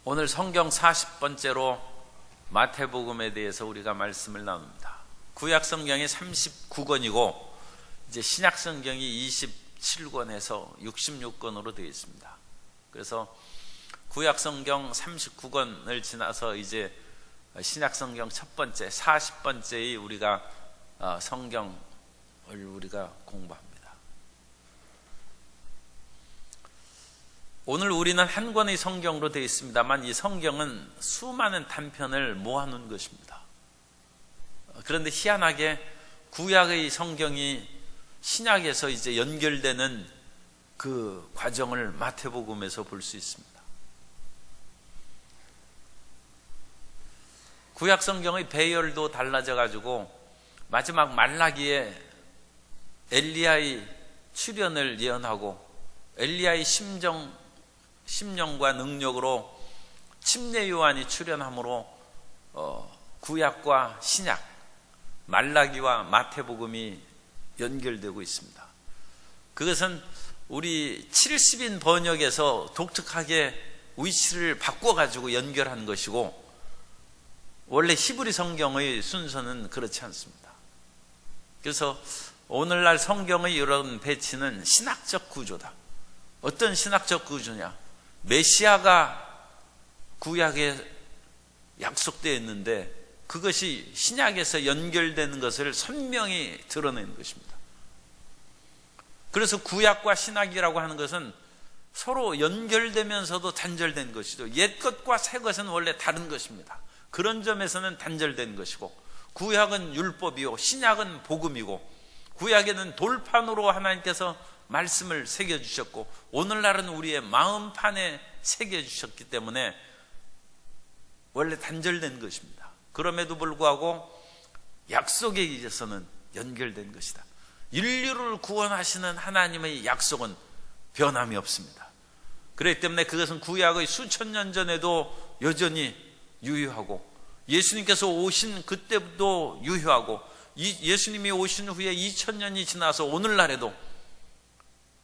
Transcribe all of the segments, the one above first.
오늘 성경 40번째로 마태복음에 대해서 우리가 말씀을 나눕니다. 구약 성경이 39권이고 이제 신약 성경이 27권에서 66권으로 되어 있습니다. 그래서 구약 성경 39권을 지나서 이제 신약 성경 첫 번째 40번째의 우리가 성경을 우리가 공부합니다. 오늘 우리는 한 권의 성경으로 되어 있습니다만 이 성경은 수많은 단편을 모아놓은 것입니다. 그런데 희한하게 구약의 성경이 신약에서 이제 연결되는 그 과정을 마태복음에서 볼 수 있습니다. 구약 성경의 배열도 달라져 가지고 마지막 말라기에 엘리야의 출현을 예언하고 엘리야의 심령과 능력으로 침례 요한이 출현함으로 구약과 신약, 말라기와 마태복음이 연결되고 있습니다. 그것은 우리 70인 번역에서 독특하게 위치를 바꿔가지고 연결한 것이고 원래 히브리 성경의 순서는 그렇지 않습니다. 그래서 오늘날 성경의 이런 배치는 신학적 구조다. 어떤 신학적 구조냐? 메시아가 구약에 약속되어 있는데 그것이 신약에서 연결되는 것을 선명히 드러내는 것입니다. 그래서 구약과 신약이라고 하는 것은 서로 연결되면서도 단절된 것이죠. 옛 것과 새 것은 원래 다른 것입니다. 그런 점에서는 단절된 것이고 구약은 율법이요 신약은 복음이고 구약에는 돌판으로 하나님께서 말씀을 새겨주셨고 오늘날은 우리의 마음판에 새겨주셨기 때문에 원래 단절된 것입니다. 그럼에도 불구하고 약속에 의해서는 연결된 것이다. 인류를 구원하시는 하나님의 약속은 변함이 없습니다. 그렇기 때문에 그것은 구약의 수천 년 전에도 여전히 유효하고 예수님께서 오신 그때도 유효하고 예수님이 오신 후에 2000년이 지나서 오늘날에도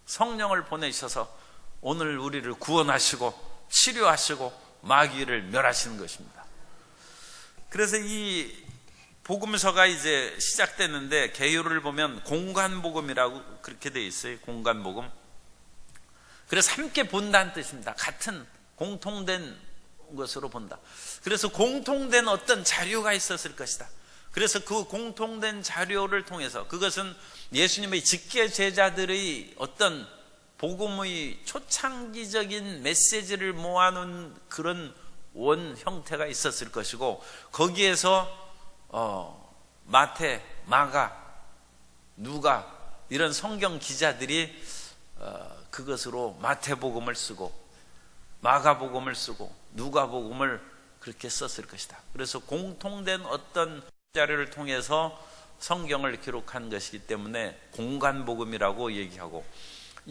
성령을 보내셔서 오늘 우리를 구원하시고 치료하시고 마귀를 멸하시는 것입니다. 그래서 이 복음서가 이제 시작되는데 개요를 보면 공관복음이라고 그렇게 되어 있어요. 공관복음. 그래서 함께 본다는 뜻입니다. 같은 공통된 것으로 본다. 그래서 공통된 어떤 자료가 있었을 것이다. 그래서 그 공통된 자료를 통해서 그것은 예수님의 직계 제자들의 어떤 복음의 초창기적인 메시지를 모아놓은 그런 원 형태가 있었을 것이고 거기에서 마태, 마가, 누가 이런 성경 기자들이 그것으로 마태복음을 쓰고 마가복음을 쓰고 누가복음을 그렇게 썼을 것이다. 그래서 공통된 어떤 자료를 통해서 성경을 기록한 것이기 때문에 공관복음이라고 얘기하고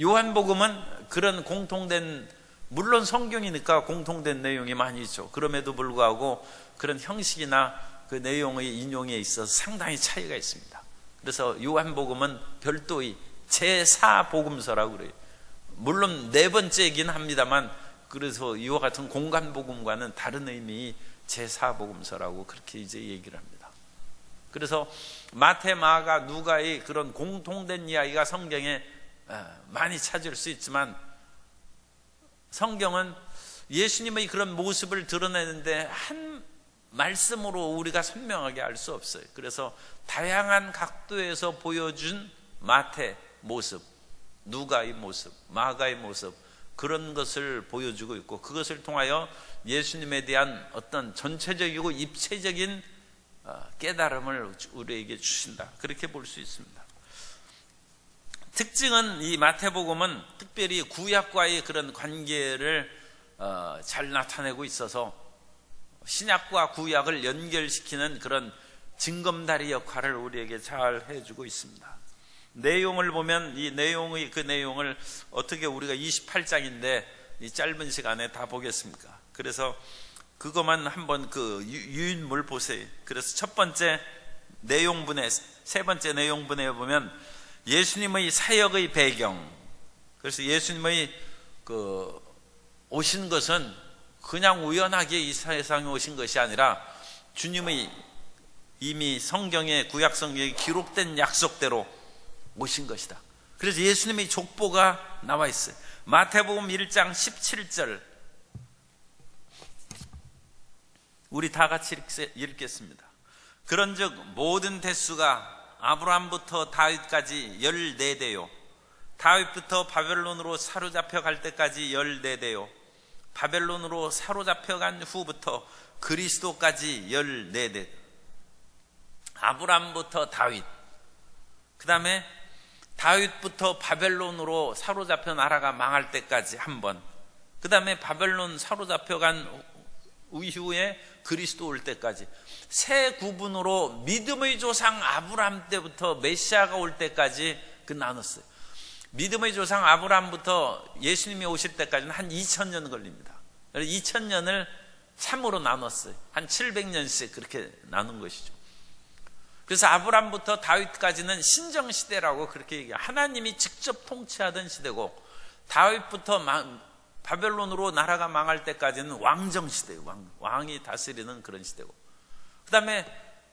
요한복음은 그런 공통된 물론 성경이니까 공통된 내용이 많이 있죠. 그럼에도 불구하고 그런 형식이나 그 내용의 인용에 있어서 상당히 차이가 있습니다. 그래서 요한복음은 별도의 제4복음서라고 그래요. 물론 네 번째이긴 합니다만 그래서 이와 같은 공관복음과는 다른 의미의 제4복음서라고 그렇게 이제 얘기를 합니다. 그래서 마태, 마가, 누가의 그런 공통된 이야기가 성경에 많이 찾을 수 있지만 성경은 예수님의 그런 모습을 드러내는데 한 말씀으로 우리가 선명하게 알 수 없어요. 그래서 다양한 각도에서 보여준 마태 모습, 누가의 모습, 마가의 모습 그런 것을 보여주고 있고 그것을 통하여 예수님에 대한 어떤 전체적이고 입체적인 깨달음을 우리에게 주신다. 그렇게 볼 수 있습니다. 특징은 이 마태복음은 특별히 구약과의 그런 관계를 잘 나타내고 있어서 신약과 구약을 연결시키는 그런 징검다리 역할을 우리에게 잘 해주고 있습니다. 내용을 보면 이 내용의 그 내용을 어떻게 우리가 28장인데 이 짧은 시간에 다 보겠습니까? 그래서 그것만 한번 그 유인물 보세요. 그래서 첫 번째 내용분에 세 번째 내용분에 보면 예수님의 사역의 배경. 그래서 예수님의 오신 것은 그냥 우연하게 이 세상에 오신 것이 아니라 주님의 이미 성경에, 구약 성경에 기록된 약속대로 오신 것이다. 그래서 예수님의 족보가 나와 있어요. 마태복음 1장 17절 우리 다 같이 읽겠습니다. 그런즉 모든 대수가 아브라함부터 다윗까지 14대요 다윗부터 바벨론으로 사로잡혀 갈 때까지 14대요 바벨론으로 사로잡혀 간 후부터 그리스도까지 14대. 아브라함부터 다윗, 그 다음에 다윗부터 바벨론으로 사로잡혀 나라가 망할 때까지 한 번, 그 다음에 바벨론 사로잡혀 간 이후에 그리스도 올 때까지 세 구분으로 믿음의 조상 아브라함 때부터 메시아가 올 때까지 나눴어요. 믿음의 조상 아브라함부터 예수님이 오실 때까지는 한 2000년 걸립니다. 2000년을 참으로 나눴어요. 한 700년씩 그렇게 나눈 것이죠. 그래서 아브라함부터 다윗까지는 신정시대라고 그렇게 얘기해요. 하나님이 직접 통치하던 시대고, 다윗부터 바벨론으로 나라가 망할 때까지는 왕정시대예요. 왕이 다스리는 그런 시대고, 그 다음에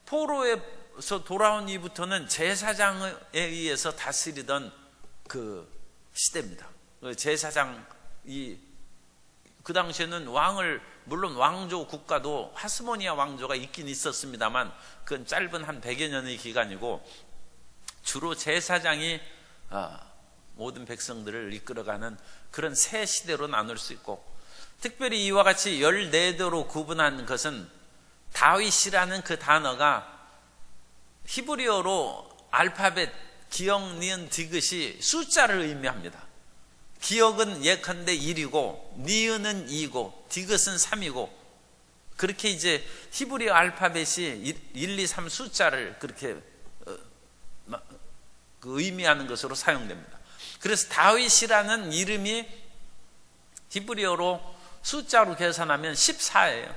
포로에서 돌아온 이후부터는 제사장에 의해서 다스리던 그 시대입니다. 제사장이 그 당시에는 왕을, 물론 왕조 국가도 하스모니아 왕조가 있긴 있었습니다만 그건 짧은 한 100여 년의 기간이고, 주로 제사장이 모든 백성들을 이끌어가는 그런 새 시대로 나눌 수 있고, 특별히 이와 같이 14대로 구분한 것은 다윗이라는 그 단어가 히브리어로 알파벳 기역, 니은, 디귿이 숫자를 의미합니다. 기역은 예컨대 1이고 니은은 2고 디귿은 3이고, 그렇게 이제 히브리어 알파벳이 1, 2, 3 숫자를 그렇게 의미하는 것으로 사용됩니다. 그래서 다윗이라는 이름이 히브리어로 숫자로 계산하면 14예요.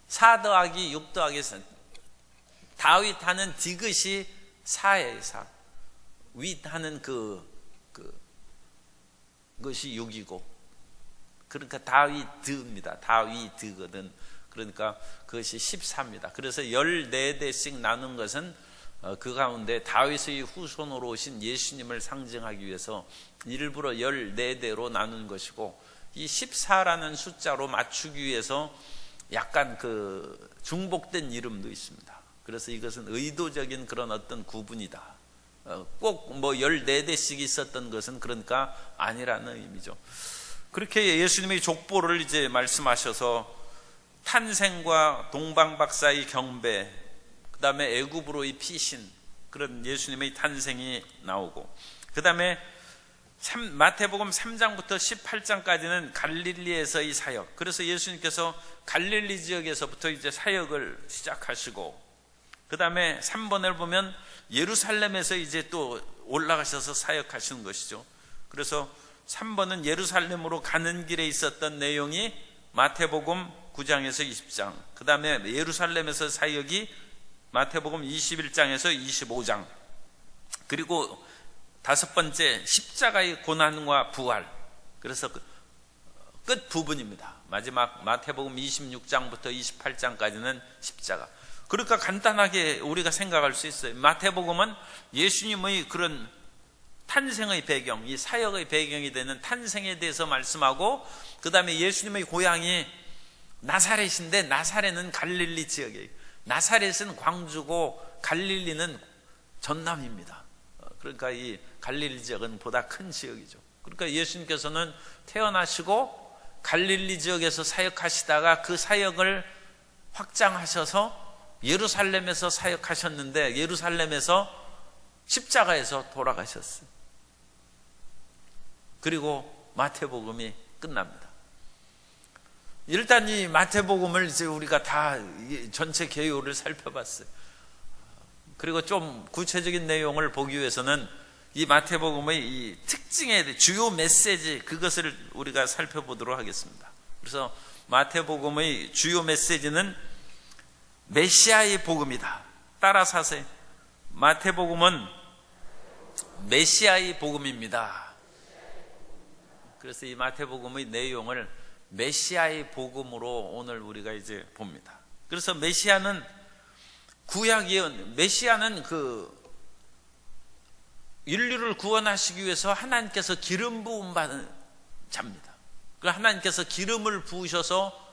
4 더하기 6 더하기 4. 다윗 하는 디귿이 4예요. 4. 윗 하는 그것이 6이고, 그러니까 다윗드입니다. 다윗드거든. 그러니까 그것이 14입니다. 그래서 14대씩 나눈 것은 그 가운데 다윗의 후손으로 오신 예수님을 상징하기 위해서 일부러 14대로 나눈 것이고, 이 14라는 숫자로 맞추기 위해서 약간 그 중복된 이름도 있습니다. 그래서 이것은 의도적인 그런 어떤 구분이다. 꼭 뭐 14대씩 있었던 것은 그러니까 아니라는 의미죠. 그렇게 예수님의 족보를 이제 말씀하셔서 탄생과 동방박사의 경배, 그 다음에 애굽으로의 피신, 그런 예수님의 탄생이 나오고, 그 다음에 마태복음 3장부터 18장까지는 갈릴리에서의 사역. 그래서 예수님께서 갈릴리 지역에서부터 이제 사역을 시작하시고, 그 다음에 3번을 보면 예루살렘에서 이제 또 올라가셔서 사역하시는 것이죠. 그래서 3번은 예루살렘으로 가는 길에 있었던 내용이 마태복음 9장에서 20장, 그 다음에 예루살렘에서 사역이 마태복음 21장에서 25장, 그리고 5번째 십자가의 고난과 부활. 그래서 끝 부분입니다. 마지막 마태복음 26장부터 28장까지는 십자가. 그러니까 간단하게 우리가 생각할 수 있어요. 마태복음은 예수님의 그런 탄생의 배경, 이 사역의 배경이 되는 탄생에 대해서 말씀하고, 그 다음에 예수님의 고향이 나사렛인데 나사렛은 갈릴리 지역이에요. 나사렛은 광주고 갈릴리는 전남입니다. 그러니까 이 갈릴리 지역은 보다 큰 지역이죠. 그러니까 예수님께서는 태어나시고 갈릴리 지역에서 사역하시다가 그 사역을 확장하셔서 예루살렘에서 사역하셨는데, 예루살렘에서 십자가에서 돌아가셨어요. 그리고 마태복음이 끝납니다. 일단 이 마태복음을 이제 우리가 다 전체 개요를 살펴봤어요. 그리고 좀 구체적인 내용을 보기 위해서는 이 마태복음의 이 특징의 주요 메시지, 그것을 우리가 살펴보도록 하겠습니다. 그래서 마태복음의 주요 메시지는 메시아의 복음이다. 따라서 하세요. 마태복음은 메시아의 복음입니다. 그래서 이 마태복음의 내용을 메시아의 복음으로 오늘 우리가 이제 봅니다. 그래서 메시아는 구약 예언, 메시아는 그 인류를 구원하시기 위해서 하나님께서 기름 부음 받은 자입니다. 그 하나님께서 기름을 부으셔서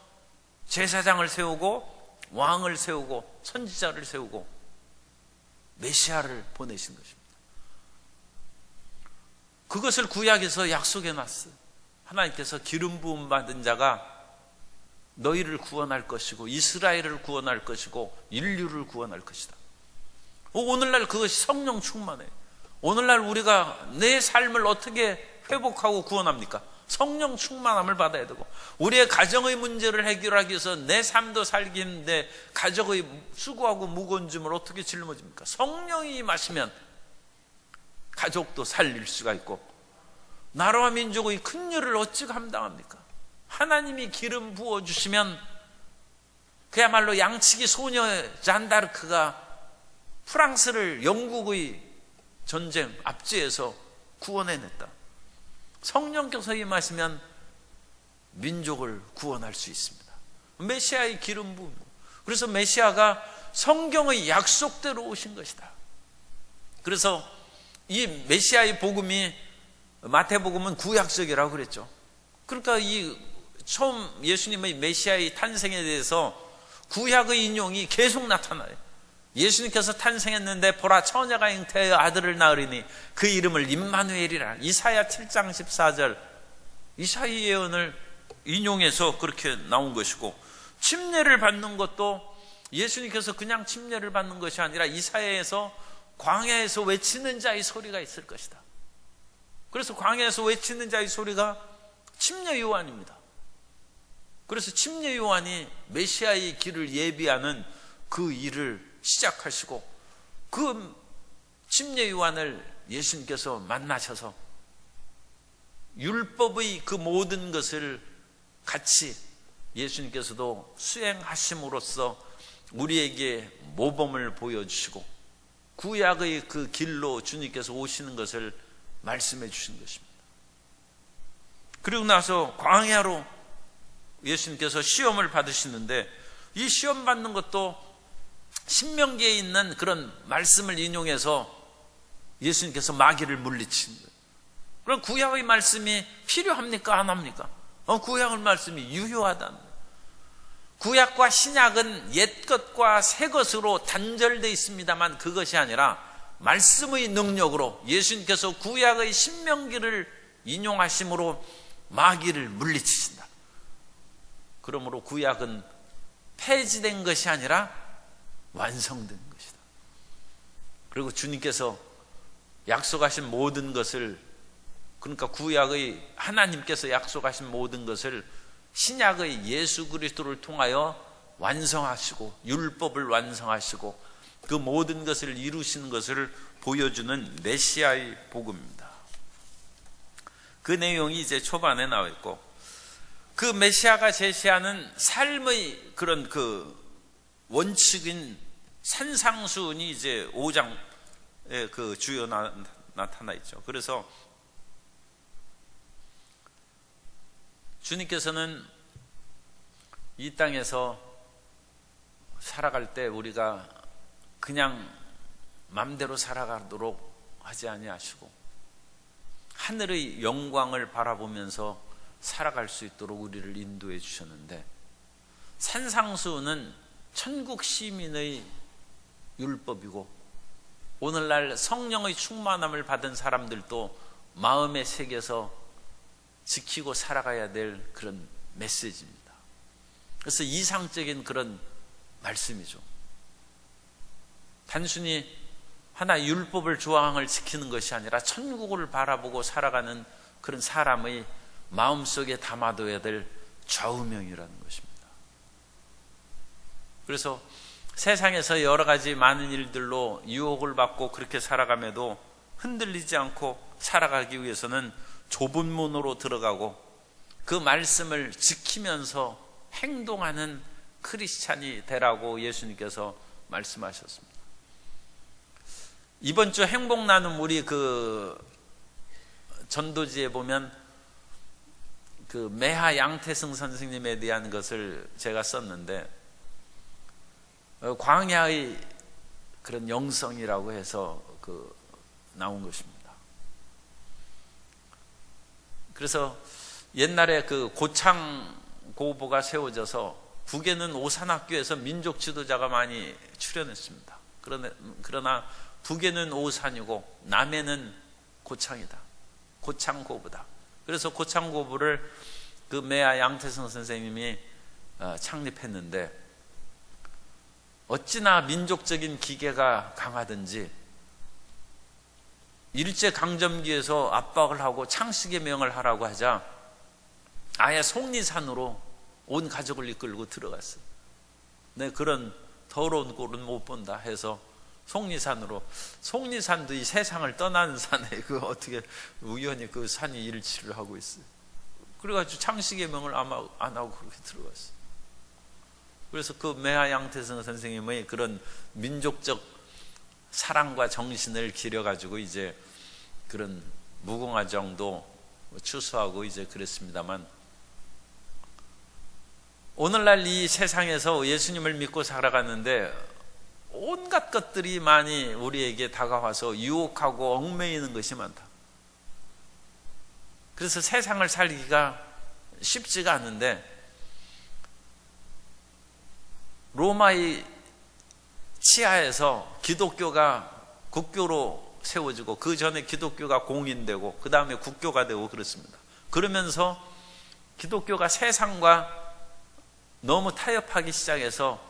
제사장을 세우고 왕을 세우고 선지자를 세우고 메시아를 보내신 것입니다. 그것을 구약에서 약속해 놨어요. 하나님께서 기름 부음 받은 자가 너희를 구원할 것이고 이스라엘을 구원할 것이고 인류를 구원할 것이다. 오늘날 그것이 성령 충만해요. 오늘날 우리가 내 삶을 어떻게 회복하고 구원합니까? 성령 충만함을 받아야 되고, 우리의 가정의 문제를 해결하기 위해서 내 삶도 살기 힘든데 가정의 수고하고 무거운 짐을 어떻게 짊어집니까? 성령이 임하시면 가족도 살릴 수가 있고 나라와 민족의 큰 일을 어찌 감당합니까? 하나님이 기름 부어주시면 그야말로 양치기 소녀 잔다르크가 프랑스를 영국의 전쟁 압제에서 구원해냈다. 성령께서 임하시면 민족을 구원할 수 있습니다. 메시아의 기름 부음. 그래서 메시아가 성경의 약속대로 오신 것이다. 그래서 이 메시아의 복음이 마태복음은 구약적이라고 그랬죠. 그러니까 이 처음 예수님의 메시아의 탄생에 대해서 구약의 인용이 계속 나타나요. 예수님께서 탄생했는데 보라 처녀가 잉태하여 아들을 낳으리니 그 이름을 임마누엘이라. 이사야 7장 14절 이사야 예언을 인용해서 그렇게 나온 것이고, 침례를 받는 것도 예수님께서 그냥 침례를 받는 것이 아니라 이사야에서 광야에서 외치는 자의 소리가 있을 것이다. 그래서 광야에서 외치는 자의 소리가 침례 요한입니다. 그래서 침례 요한이 메시아의 길을 예비하는 그 일을 시작하시고, 그 침례 요한을 예수님께서 만나셔서 율법의 그 모든 것을 같이 예수님께서도 수행하심으로써 우리에게 모범을 보여주시고 구약의 그 길로 주님께서 오시는 것을 말씀해 주신 것입니다. 그리고 나서 광야로 예수님께서 시험을 받으시는데, 이 시험 받는 것도 신명기에 있는 그런 말씀을 인용해서 예수님께서 마귀를 물리친 거예요. 그럼 구약의 말씀이 필요합니까? 안 합니까? 구약의 말씀이 유효하다는 거예요. 구약과 신약은 옛것과 새것으로 단절되어 있습니다만 그것이 아니라 말씀의 능력으로 예수님께서 구약의 신명기를 인용하심으로 마귀를 물리치신다. 그러므로 구약은 폐지된 것이 아니라 완성된 것이다. 그리고 주님께서 약속하신 모든 것을, 그러니까 구약의 하나님께서 약속하신 모든 것을 신약의 예수 그리스도를 통하여 완성하시고 율법을 완성하시고 그 모든 것을 이루시는 것을 보여주는 메시아의 복음입니다. 그 내용이 이제 초반에 나와 있고, 그 메시아가 제시하는 삶의 그런 그 원칙인 산상수훈이 이제 5장에 그 주요 나타나 있죠. 그래서 주님께서는 이 땅에서 살아갈 때 우리가 그냥 맘대로 살아가도록 하지 아니하시고 하늘의 영광을 바라보면서 살아갈 수 있도록 우리를 인도해 주셨는데, 산상수훈은 천국 시민의 율법이고 오늘날 성령의 충만함을 받은 사람들도 마음의 색에서 지키고 살아가야 될 그런 메시지입니다. 그래서 이상적인 그런 말씀이죠. 단순히 하나 율법을 조항을 지키는 것이 아니라 천국을 바라보고 살아가는 그런 사람의 마음속에 담아둬야 될 좌우명이라는 것입니다. 그래서 세상에서 여러 가지 많은 일들로 유혹을 받고 그렇게 살아감에도 흔들리지 않고 살아가기 위해서는 좁은 문으로 들어가고 그 말씀을 지키면서 행동하는 크리스찬이 되라고 예수님께서 말씀하셨습니다. 이번 주 행복 나눔 우리 그 전도지에 보면 그 매하 양태승 선생님에 대한 것을 제가 썼는데, 광야의 그런 영성이라고 해서 나온 것입니다. 그래서 옛날에 그 고창 고보가 세워져서 북에는 오산학교에서 민족 지도자가 많이 출연했습니다. 그러나 북에는 오산이고 남에는 고창이다. 고창고보다. 그래서 고창고보를 그 매하 양태성 선생님이 창립했는데, 어찌나 민족적인 기계가 강하든지 일제강점기에서 압박을 하고 창씨의 명을 하라고 하자 아예 속리산으로 온 가족을 이끌고 들어갔어요. 네, 그런 더러운 꼴은 못 본다 해서 속리산도 이 세상을 떠나는 산에 어떻게 우연히 그 산이 일치를 하고 있어요. 그래가지고 창씨의 명을 안 하고 그렇게 들어갔어요. 그래서 그 매하 양태성 선생님의 그런 민족적 사랑과 정신을 기려가지고 이제 그런 무궁화정도 추수하고 이제 그랬습니다만, 오늘날 이 세상에서 예수님을 믿고 살아가는데 온갖 것들이 많이 우리에게 다가와서 유혹하고 얽매이는 것이 많다. 그래서 세상을 살기가 쉽지가 않은데, 로마의 치하에서 기독교가 국교로 세워지고, 그 전에 기독교가 공인되고 그 다음에 국교가 되고 그렇습니다. 그러면서 기독교가 세상과 너무 타협하기 시작해서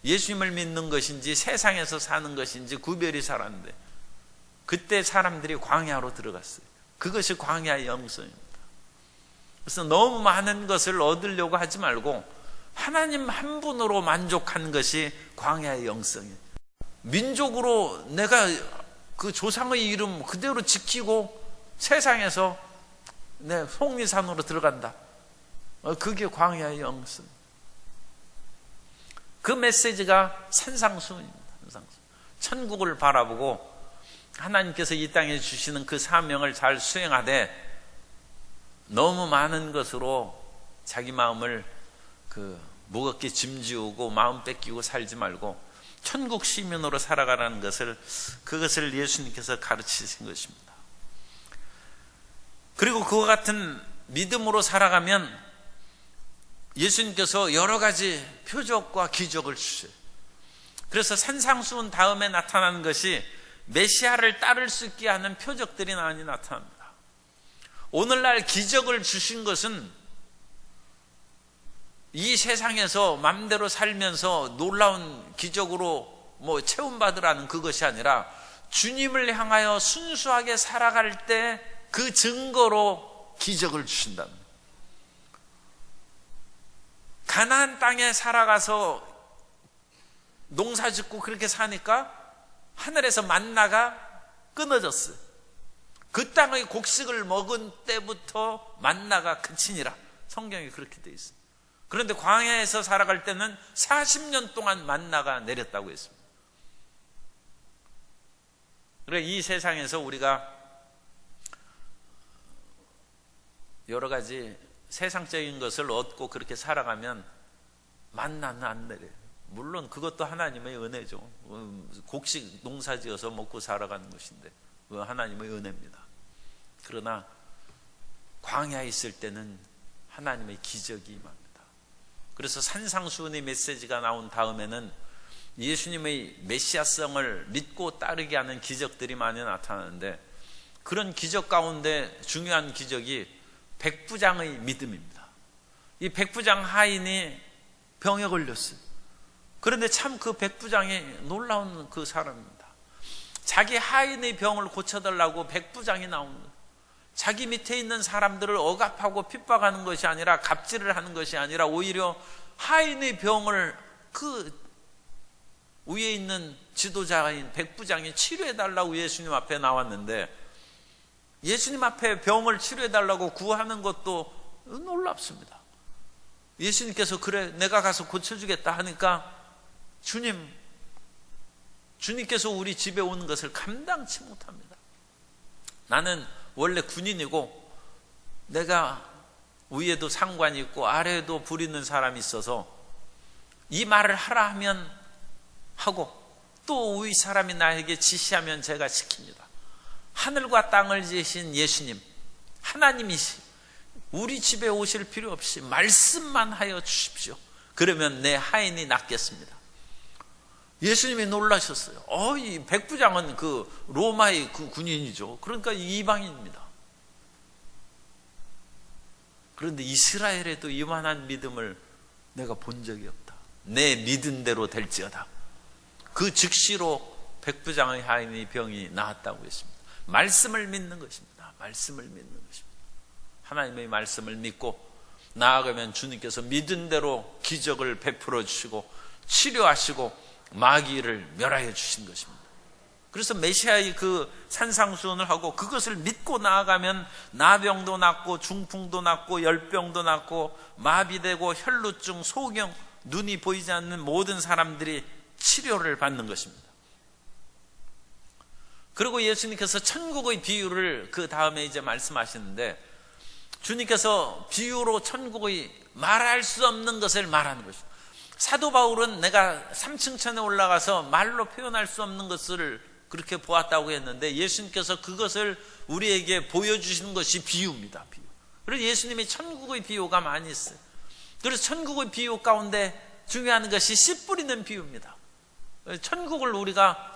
예수님을 믿는 것인지 세상에서 사는 것인지 구별이 잘 안 돼. 그때 사람들이 광야로 들어갔어요. 그것이 광야의 영성입니다. 그래서 너무 많은 것을 얻으려고 하지 말고 하나님 한 분으로 만족하는 것이 광야의 영성이에요. 민족으로 내가 그 조상의 이름 그대로 지키고 세상에서 내 속리산으로 들어간다. 그게 광야의 영성. 그 메시지가 산상수훈입니다. 천국을 바라보고 하나님께서 이 땅에 주시는 그 사명을 잘 수행하되, 너무 많은 것으로 자기 마음을 무겁게 짐지우고 마음 뺏기고 살지 말고 천국 시민으로 살아가라는 그것을 예수님께서 가르치신 것입니다. 그리고 그와 같은 믿음으로 살아가면 예수님께서 여러 가지 표적과 기적을 주셔요. 그래서 산상수훈 다음에 나타나는 것이 메시아를 따를 수 있게 하는 표적들이 많이 나타납니다. 오늘날 기적을 주신 것은 이 세상에서 맘대로 살면서 놀라운 기적으로 체험받으라는 그것이 아니라, 주님을 향하여 순수하게 살아갈 때 그 증거로 기적을 주신다. 가나안 땅에 살아가서 농사 짓고 그렇게 사니까 하늘에서 만나가 끊어졌어요. 그 땅의 곡식을 먹은 때부터 만나가 그치니라. 성경이 그렇게 되어 있습니다. 그런데 광야에서 살아갈 때는 40년 동안 만나가 내렸다고 했습니다. 그래, 이 세상에서 우리가 여러 가지 세상적인 것을 얻고 그렇게 살아가면 만나는 안 내려요. 물론 그것도 하나님의 은혜죠. 곡식 농사지어서 먹고 살아가는 것인데 하나님의 은혜입니다. 그러나 광야에 있을 때는 하나님의 기적이 임합니다. 그래서 산상수훈의 메시지가 나온 다음에는 예수님의 메시아성을 믿고 따르게 하는 기적들이 많이 나타나는데, 그런 기적 가운데 중요한 기적이 백부장의 믿음입니다. 이 백부장 하인이 병에 걸렸어요. 그런데 참 그 백부장이 놀라운 그 사람입니다. 자기 하인의 병을 고쳐달라고 백부장이 나오는 거예요. 자기 밑에 있는 사람들을 억압하고 핍박하는 것이 아니라, 갑질을 하는 것이 아니라, 오히려 하인의 병을 그 위에 있는 지도자인 백부장이 치료해달라고 예수님 앞에 나왔는데, 예수님 앞에 병을 치료해달라고 구하는 것도 놀랍습니다. 예수님께서 그래 내가 가서 고쳐주겠다 하니까 주님께서 우리 집에 오는 것을 감당치 못합니다. 나는 원래 군인이고 내가 위에도 상관이 있고 아래에도 부리는 사람이 있어서 이 말을 하라 하면 하고 또 위 사람이 나에게 지시하면 제가 지킵니다. 하늘과 땅을 지으신 예수님, 하나님이시, 우리 집에 오실 필요 없이 말씀만 하여 주십시오. 그러면 내 하인이 낫겠습니다. 예수님이 놀라셨어요. 이 백부장은 그 로마의 그 군인이죠. 그러니까 이방인입니다. 그런데 이스라엘에도 이만한 믿음을 내가 본 적이 없다. 내 믿은 대로 될지어다. 그 즉시로 백부장의 하인의 병이 나았다고 했습니다. 말씀을 믿는 것입니다. 말씀을 믿는 것입니다. 하나님의 말씀을 믿고 나아가면 주님께서 믿은 대로 기적을 베풀어 주시고 치료하시고 마귀를 멸하여 주신 것입니다. 그래서 메시아의 그 산상수훈을 하고 그것을 믿고 나아가면 나병도 낫고 중풍도 낫고 열병도 낫고 마비되고 혈루증, 소경, 눈이 보이지 않는 모든 사람들이 치료를 받는 것입니다. 그리고 예수님께서 천국의 비유를 그 다음에 이제 말씀하시는데, 주님께서 비유로 천국의 말할 수 없는 것을 말하는 것입니다. 사도 바울은 내가 3층천에 올라가서 말로 표현할 수 없는 것을 그렇게 보았다고 했는데, 예수님께서 그것을 우리에게 보여주시는 것이 비유입니다. 비유. 그래서 예수님이 천국의 비유가 많이 있어요. 그래서 천국의 비유 가운데 중요한 것이 씨 뿌리는 비유입니다. 천국을 우리가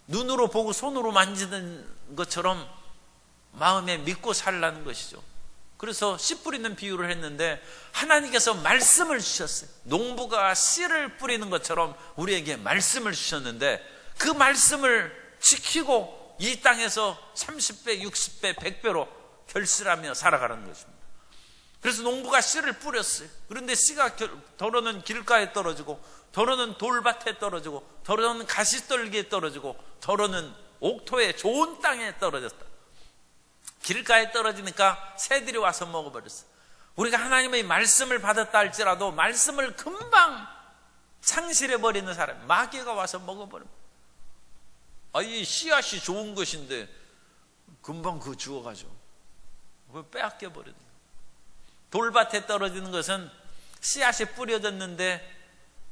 눈으로 보고 손으로 만지는 것처럼 마음에 믿고 살라는 것이죠. 그래서 씨 뿌리는 비유를 했는데, 하나님께서 말씀을 주셨어요. 농부가 씨를 뿌리는 것처럼 우리에게 말씀을 주셨는데, 그 말씀을 지키고 이 땅에서 30배, 60배, 100배로 결실하며 살아가는 것입니다. 그래서 농부가 씨를 뿌렸어요. 그런데 씨가 더러는 길가에 떨어지고, 더러는 돌밭에 떨어지고, 더러는 가시떨기에 떨어지고, 더러는 옥토에 좋은 땅에 떨어졌다. 길가에 떨어지니까 새들이 와서 먹어버렸어요. 우리가 하나님의 말씀을 받았다 할지라도 말씀을 금방 상실해버리는 사람, 마귀가 와서 먹어버립니다. 이 씨앗이 좋은 것인데 금방 그거 죽어가죠. 빼앗겨버리는 거예요. 돌밭에 떨어지는 것은 씨앗이 뿌려졌는데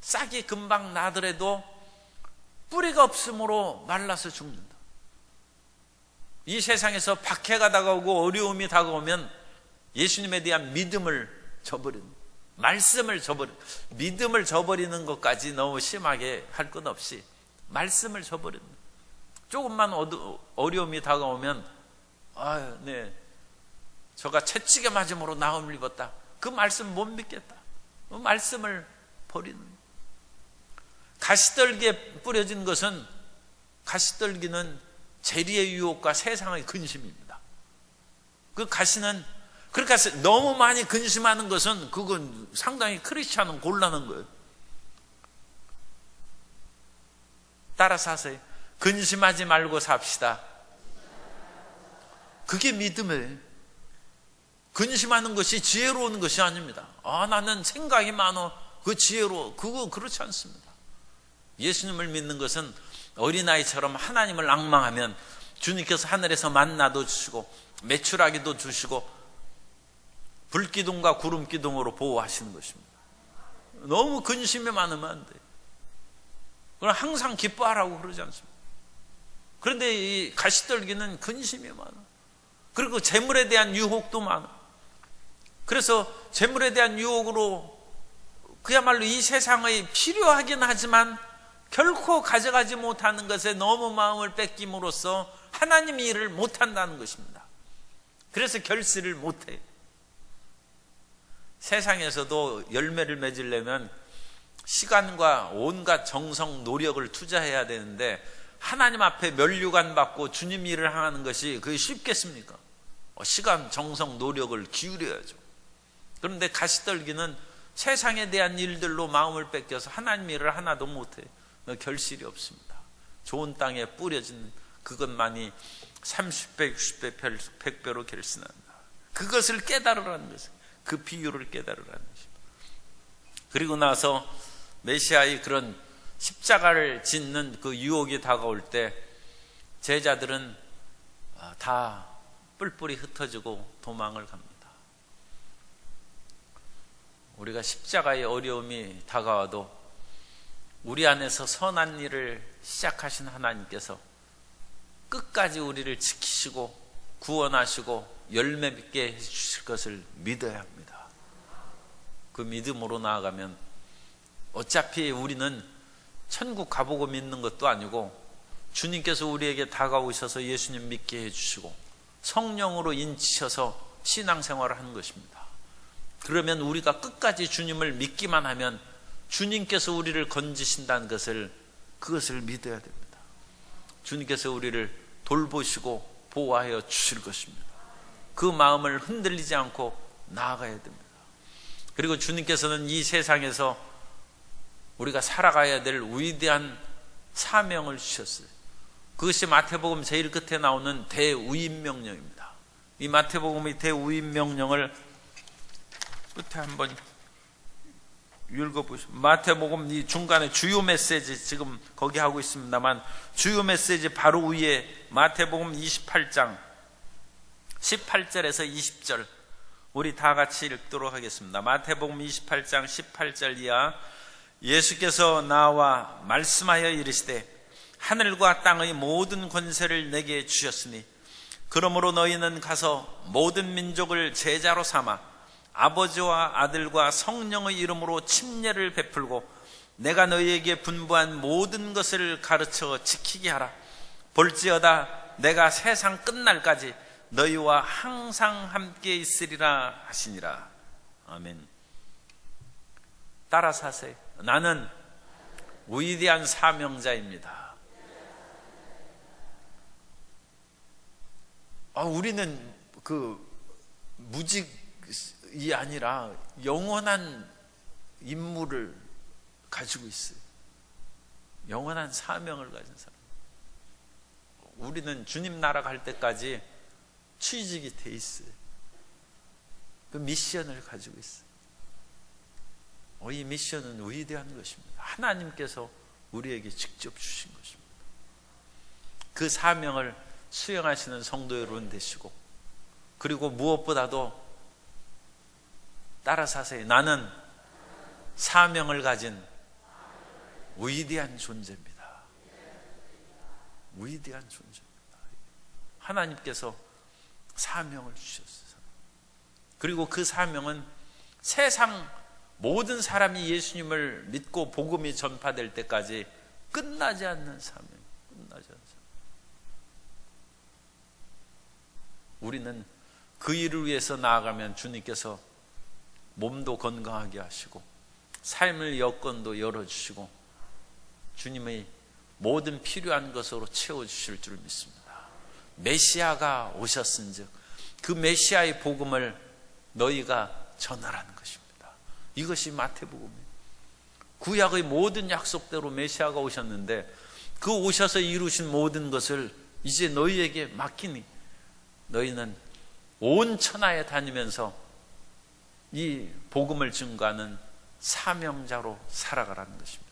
싹이 금방 나더라도 뿌리가 없으므로 말라서 죽는다. 이 세상에서 박해가 다가오고 어려움이 다가오면 예수님에 대한 믿음을 저버리는, 말씀을 저버리는, 믿음을 저버리는 것까지 너무 심하게 할 것 없이 말씀을 저버리는, 조금만 어려움이 다가오면 네, 저가 채찍에 맞음으로 나음을 입었다. 그 말씀 못 믿겠다. 그 말씀을 버리는. 가시떨기에 뿌려진 것은, 가시떨기는 재리의 유혹과 세상의 근심입니다. 그 가시는, 그러니까 너무 많이 근심하는 것은 그건 상당히 크리스찬은 곤란한 거예요. 따라서 하세요. 근심하지 말고 삽시다. 그게 믿음이에요. 근심하는 것이 지혜로운 것이 아닙니다. 나는 생각이 많어, 그 지혜로워. 그거 그렇지 않습니다. 예수님을 믿는 것은 어린아이처럼 하나님을 앙망하면 주님께서 하늘에서 만나도 주시고 메추라기도 주시고 불기둥과 구름기둥으로 보호하시는 것입니다. 너무 근심이 많으면 안 돼요. 그럼 항상 기뻐하라고 그러지 않습니다. 그런데 이 가시떨기는 근심이 많아. 그리고 재물에 대한 유혹도 많아. 그래서 재물에 대한 유혹으로 그야말로 이 세상의 필요하긴 하지만 결코 가져가지 못하는 것에 너무 마음을 뺏김으로써 하나님의 일을 못한다는 것입니다. 그래서 결실을 못해요. 세상에서도 열매를 맺으려면 시간과 온갖 정성, 노력을 투자해야 되는데, 하나님 앞에 면류관 받고 주님 일을 하는 것이 그게 쉽겠습니까? 시간, 정성, 노력을 기울여야죠. 그런데 가시떨기는 세상에 대한 일들로 마음을 뺏겨서 하나님 일을 하나도 못해요. 결실이 없습니다. 좋은 땅에 뿌려진 그것만이 30배, 60배, 100배로 결실한다. 그것을 깨달으라는 것은, 그 비유를 깨달으라는 것입니다. 그리고 나서 메시아의 그런 십자가를 짓는 그 유혹이 다가올 때 제자들은 다 뿔뿔이 흩어지고 도망을 갑니다. 우리가 십자가의 어려움이 다가와도 우리 안에서 선한 일을 시작하신 하나님께서 끝까지 우리를 지키시고 구원하시고 열매 맺게 해주실 것을 믿어야 합니다. 그 믿음으로 나아가면 어차피 우리는 천국 가보고 믿는 것도 아니고 주님께서 우리에게 다가오셔서 예수님 믿게 해주시고 성령으로 인치셔서 신앙생활을 하는 것입니다. 그러면 우리가 끝까지 주님을 믿기만 하면 주님께서 우리를 건지신다는 그것을 믿어야 됩니다. 주님께서 우리를 돌보시고 보호하여 주실 것입니다. 그 마음을 흔들리지 않고 나아가야 됩니다. 그리고 주님께서는 이 세상에서 우리가 살아가야 될 위대한 사명을 주셨어요. 그것이 마태복음 제일 끝에 나오는 대우임명령입니다. 이 마태복음의 대우임명령을 끝에 한번 읽어보시죠. 마태복음 이 중간에 주요 메시지 지금 거기 하고 있습니다만 주요 메시지 바로 위에 마태복음 28장 18절에서 20절 우리 다 같이 읽도록 하겠습니다. 마태복음 28장 18절 이하 예수께서 나와 말씀하여 이르시되 하늘과 땅의 모든 권세를 내게 주셨으니 그러므로 너희는 가서 모든 민족을 제자로 삼아 아버지와 아들과 성령의 이름으로 침례를 베풀고 내가 너희에게 분부한 모든 것을 가르쳐 지키게 하라. 볼지어다 내가 세상 끝날까지 너희와 항상 함께 있으리라 하시니라. 아멘. 따라서 하세요. 나는 위대한 사명자입니다. 우리는 무직이 아니라 영원한 임무를 가지고 있어요. 영원한 사명을 가진 사람. 우리는 주님 나라 갈 때까지 취직이 돼 있어요. 그 미션을 가지고 있어요. 이 미션은 위대한 것입니다. 하나님께서 우리에게 직접 주신 것입니다. 그 사명을 수행하시는 성도 여러분 되시고, 그리고 무엇보다도 따라서 하세요. 나는 사명을 가진 위대한 존재입니다. 위대한 존재입니다. 하나님께서 사명을 주셨어요. 그리고 그 사명은 세상 모든 사람이 예수님을 믿고 복음이 전파될 때까지 끝나지 않는 사명, 끝나지 않는 사명. 우리는 그 일을 위해서 나아가면 주님께서 몸도 건강하게 하시고 삶의 여건도 열어주시고 주님의 모든 필요한 것으로 채워주실 줄 믿습니다. 메시아가 오셨은즉 그 메시아의 복음을 너희가 전하라는 것입니다. 이것이 마태복음이에요. 구약의 모든 약속대로 메시아가 오셨는데 그 오셔서 이루신 모든 것을 이제 너희에게 맡기니 너희는 온 천하에 다니면서 이 복음을 증거하는 사명자로 살아가라는 것입니다.